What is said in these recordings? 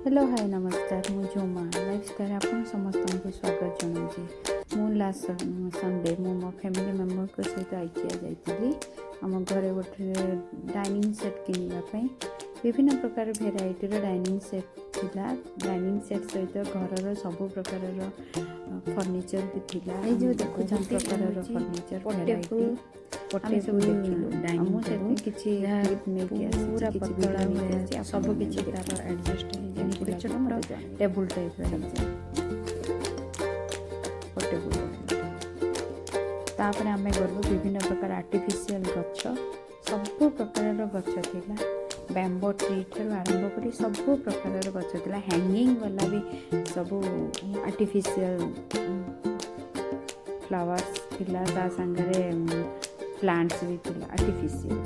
Hello hi नमस्कार मु Jhuma lifestyle आपन समस्त को स्वागत जनाऊँगी। मु लास्ट संडे मो फैमिली मेम्बर को सहित आइकिया जाइली आम घरे गोटे डाइनिंग सेट किनिबा विभिन्न प्रकार भेराइटीर डाइनिंग सेट थिला। डाइनिंग सेट सहित घर सब प्रकार फर्निचर भी थिला। ए जो देखो सब प्रकार फर्निचर भेराइटी पटे सब देखिलु डाइनिंग टेबल किछि क्लिप मेके पूरा पतला होया सब किछि तार एडजस्ट हो जाय छोट मोट टेबल टाइप रे पटे तापर आमे गलु विभिन्न प्रकार आर्टिफिशियल गछ सब प्रकार गछ थिला। बैम्बो ट्री ठर आरंभ करी सब प्रकार गछ थिला। हैंगिंग वाला भी सब आर्टिफिशियल फ्लावर्स थिला ता संगरे प्लांट्स भी थिला आर्टिफिशियल।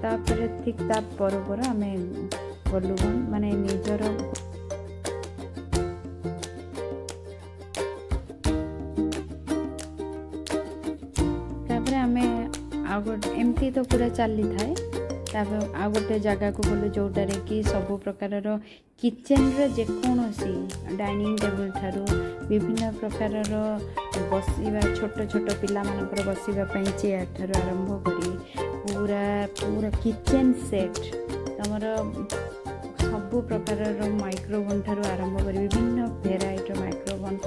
तापर ठीक ता पर आमे गलु माने निजर तापर आमे एमती तो पूरा चली थाए। तापर आ गोटे जगह को गलु जोटारे कि सब प्रकार किचन रे जेकोसी डाइनिंग टेबल ठारू विभिन्न प्रकार बसिबा छोट छोट पिला मानकर बसिबा पई चेयर ठारू आरंभ करी पूरा पूरा किचन सेट तमर सब प्रकार माइक्रोवेव ठारू आरंभ करी विभिन्न variety microwave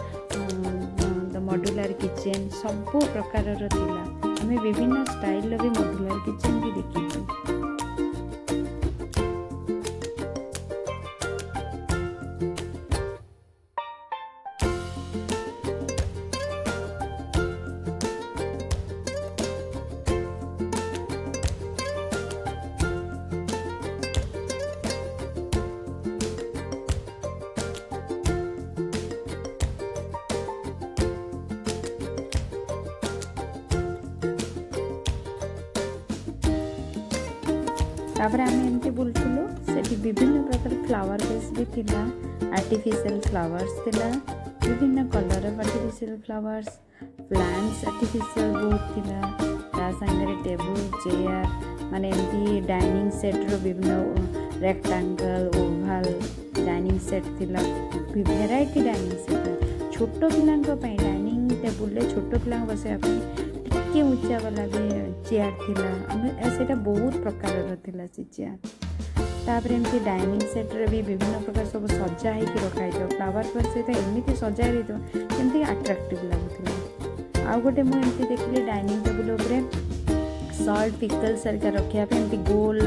the modular kitchen सब प्रकार थिला। हमें विभिन्न स्टाइल भी मॉड्यूलर किचन भी देखी। तापर आम एमती बुलूँ से विभिन्न प्रकार फ्लावर बेस भी थिला। आर्टिफिशियल फ्लावर्स थिला विभिन्न colour artificial flowers plants artificial बहुत थिला। ता संगे टेबल चेयर माने एमती डाइनिंग सेट रो विभिन्न रेक्टेंगल ओवल डाइनिंग सेट थिला। भेराइटी डाइनिंग सेट छोट पिलांको पई डाइनिंग टेबल रे छोट पिलांको बसे आपन के ऊंचा वाला भी चेयर थिला। सेटा बहुत प्रकार थिला से चेयर। तापर एमती डाइनिंग सेट रे भी विभिन्न प्रकार सब सजा है कि रखाई तो फ्लावर पर सहित एमती सजा रही तो एमती अट्रैक्टिव लागुला। आ गोटे मु एमती देखली डाइनिंग टेबल ऊपर सॉल्ट पिकल सरका रखिया पे एमती गोल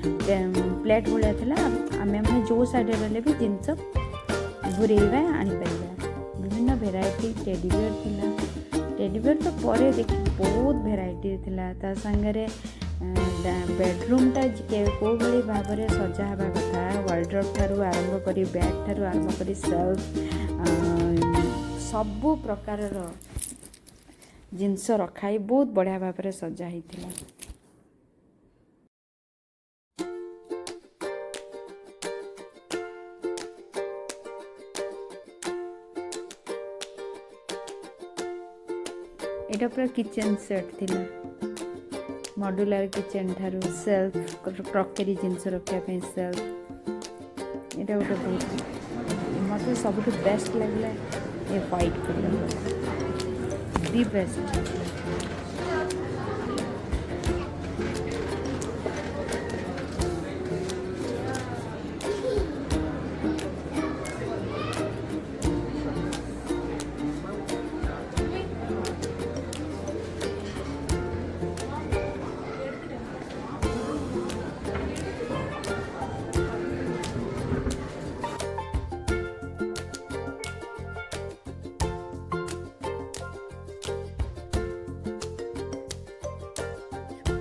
प्लेट भलिया थिला। आमे माने जो साइड रे भी जिंस घुरेइबा आनी परिबा। विभिन्न भेराइटी टेडी बियर थिला। टेडी बियर तो परे देखि बहुत भेराइटी थिला। ता संगरे बेडरूम टा को भली भाव में सजा हवा कथा वार्डरोब ठारू आरंभ करी बेड ठारू आरंभ करी सेल्फ सब प्रकार जिनस रखाई बहुत बढ़िया भाव में सजा हिथिला। एटा पूरा किचन सेट थिला। मॉड्यूलर किचन ठारू सेल्फ क्रॉकरी जिनस रखिया पे सेल्फ एटा गोटे बहुत मतलब सब बेस्ट लगला। ये व्हाइट कलर दी बेस्ट।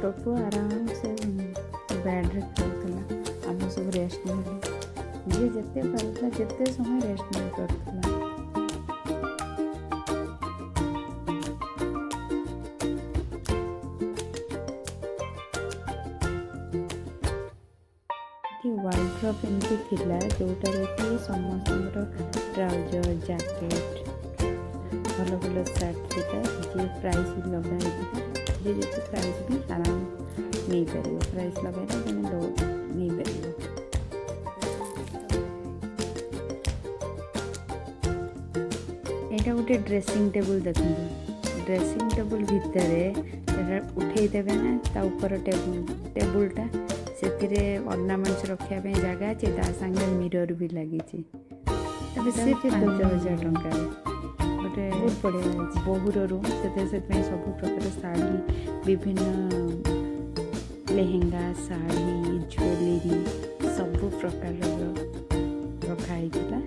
टोटो आराम से बेड रे खेलुला। आम सब रेस्ट नहीं जी जिते पारा जिते समय रेस्ट नहीं करता। वार्डरोब एमती थिला जोटारे कि समस्त ट्राउजर जैकेट भल भल सर्ट थिला जे प्राइस लगा जे प्राइस भी आराम नहीं पार प्राइस लगे नहीं पार। ଏଇଟା ଗୋଟେ ଡ୍ରେସିଂ ଟେବୁଲ୍ ଦେଖନ୍ତୁ। ଡ୍ରେସିଂ ଟେବୁଲ୍ ଭିତରେ ସେଟା ଉଠେଇ ଦେବେ ନା ତା ଉପର ଟେବୁଲ୍ଟା ସେଥିରେ ଅର୍ଣ୍ଣାମେଣ୍ଟସ୍ ରଖିବା ପାଇଁ ଜାଗା ଅଛି, ତା ସାଙ୍ଗେ ମିରର୍ ବି ଲାଗିଛି। ତାପରେ ସେ 5,000 ଟଙ୍କାରେ ଗୋଟେ ବହୁତ ବଢ଼ିଆ ଅଛି। ବୋହୂର ରୁମ୍ ସେଥିପାଇଁ ସବୁ ପ୍ରକାର ଶାଢ଼ୀ, ବିଭିନ୍ନ ଲେହେଙ୍ଗା, ଶାଢ଼ୀ, ଜୁଏଲେରୀ ସବୁ ପ୍ରକାରର ରଖା ହେଇଥିଲା।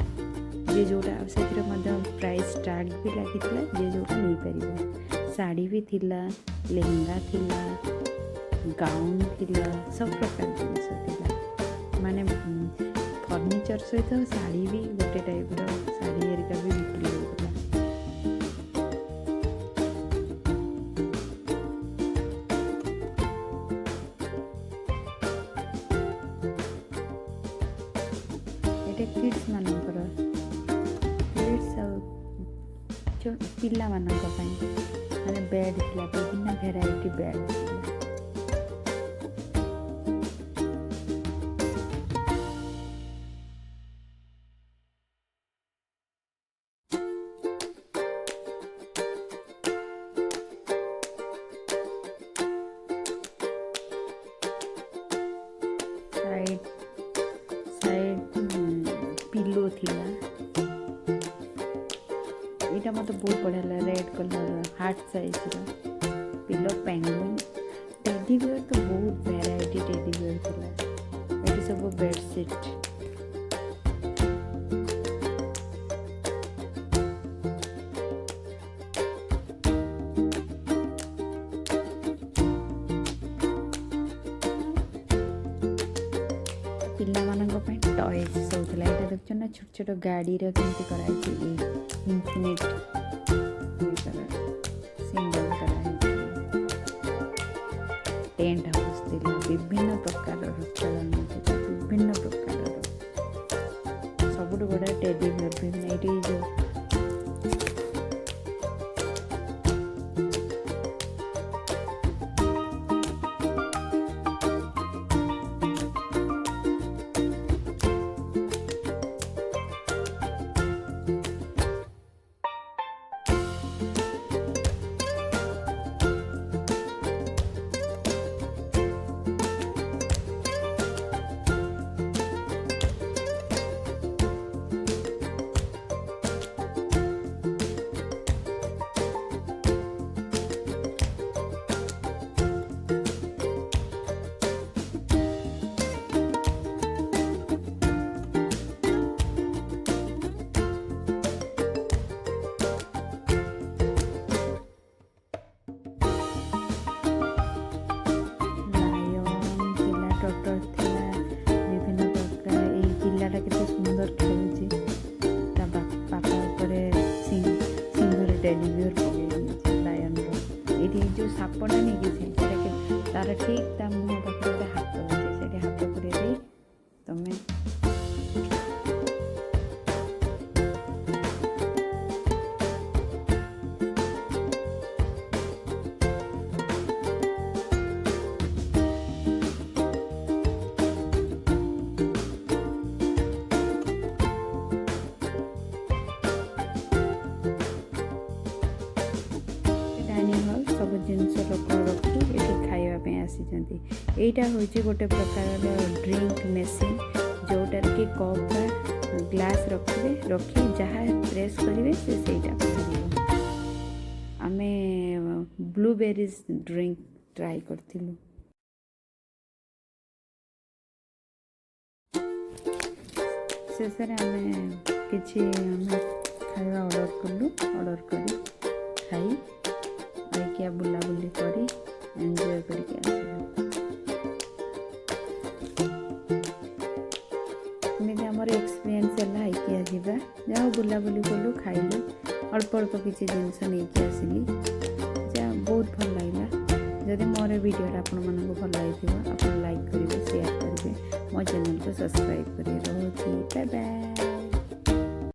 ଯିଏ ଯେଉଁଟା ସେଥିରେ ମଧ୍ୟ ପ୍ରାଇସ୍ ଟ୍ୟାଗ୍ ବି ଲାଗିଥିଲା, ଯିଏ ଯେଉଁଟା ନେଇପାରିବ। ଶାଢ଼ୀ ବି ଥିଲା, ଲେହେଙ୍ଗା ଥିଲା, ଗାଉନ୍ ଥିଲା, ସବୁ ପ୍ରକାର ଜିନିଷ ଥିଲା। ମାନେ ଫର୍ଣ୍ଣିଚର୍ ସହିତ ଶାଢ଼ୀ ବି ଗୋଟେ ଟାଇପ୍ର ଶାଢ଼ୀ ହେରିକା ବି ବିକ୍ରି ହେଉଥିଲା। ଏଇଟା କିड्स ମାନଙ୍କର, କିड्स ଆଉ ପିଲାମାନଙ୍କ ପାଇଁ ମାନେ ବେଡ୍ ଥିଲା, ବିଭିନ୍ନ ଭେରାଇଟି ବେଡ୍ ଥିଲା। ସାଇଡ୍ ପିଲୋ ଥିଲା। ଏଇଟା ମୋତେ ବହୁତ ବଢ଼ିଆ ଲାଗେ, ରେଡ୍ କଲର୍ ହାର୍ଟ ସାଇଜ୍ର ପିଲୋ। ପେଙ୍ଗୁଇନ୍ ଟେଡି ବିୟର୍ ତ ବହୁତ ଭେରାଇଟି ଟେଡି ବିୟର୍ ଥିଲା। ଏଠି ସବୁ ବେଡ଼ସିଟ୍। ପିଲାମାନଙ୍କ ପାଇଁ ଟଏଜ୍ ସବୁ ଥିଲା। ଏଇଟା ଦେଖୁଛ ନା ଛୋଟ ଛୋଟ ଗାଡ଼ିର କେମିତି କରାହେଇଛି, ଇନଫିନିଟ୍ ସିମ୍ବଲ୍ କରାହେଇଛି। ଟେଣ୍ଟ ହାଉସ୍ ଥିଲା, ବିଭିନ୍ନ ପ୍ରକାରର ଖେଳନା ଥିଲା, ବିଭିନ୍ନ ପ୍ରକାରର। ସବୁଠୁ ବଢ଼ିଆ ଟେଡି ବିୟର୍ ବି ଏଇଠି ଯେଉଁ ଟେଡି ବିୟର୍ ପକେଇ ଦେଇଛି ଲାୟନ୍ର। ଏଇଠି ଯେଉଁ ସାପଟା ନେଇକି ସେଇଟା ତାର ଠିକ୍ ତା ମୁହଁ ପାଖରେ ଗୋଟେ ହାତ ଅଛି, ସେଇଠି ହାତ ପୁରେଇ ଦେଇ ତମେ ସବୁ ଜିନିଷ ରଖି ଏଠି ଖାଇବା ପାଇଁ ଆସିଛନ୍ତି। ଏଇଟା ହେଉଛି ଗୋଟେ ପ୍ରକାରର ଡ୍ରିଙ୍କ ମେସିନ୍, ଯେଉଁଟାରେ କି କପ୍ ବା ଗ୍ଲାସ୍ ରଖି ଯାହା ପ୍ରେସ୍ କରିବେ ସେ ସେଇଟା କରିବ। ଆମେ ବ୍ଲୁବେରିଜ୍ ଡ୍ରିଙ୍କ ଟ୍ରାଏ କରିଥିଲୁ। ଶେଷରେ ଆମେ କିଛି ଖାଇବା ଅର୍ଡ଼ର କଲୁ। ଅର୍ଡ଼ର କରି ଖାଇ ଆଇକିଆ ବୁଲାବୁଲି କରି ଏନ୍ଜୟ କରିକି ଆସିଲୁ। ଏମିତି ଆମର ଏକ୍ସପିରିଏନ୍ସ ହେଲା ଆଇକିଆ ଯିବା। ଯାହା ବୁଲାବୁଲି କଲୁ, ଖାଇଲୁ, ଅଳ୍ପ ଅଳ୍ପ କିଛି ଜିନିଷ ନେଇକି ଆସିଲି। ଯାହା ବହୁତ ଭଲ ଲାଗିଲା। ଯଦି ମୋର ଭିଡ଼ିଓଟା ଆପଣମାନଙ୍କୁ ଭଲ ଲାଗିଥିବ, ଆପଣ ଲାଇକ୍ କରିବେ, ସେୟାର କରିବେ, ମୋ ଚ୍ୟାନେଲକୁ ସବସ୍କ୍ରାଇବ୍ କରିବେ। ରହୁଛି, ବାଏ ବାଏ।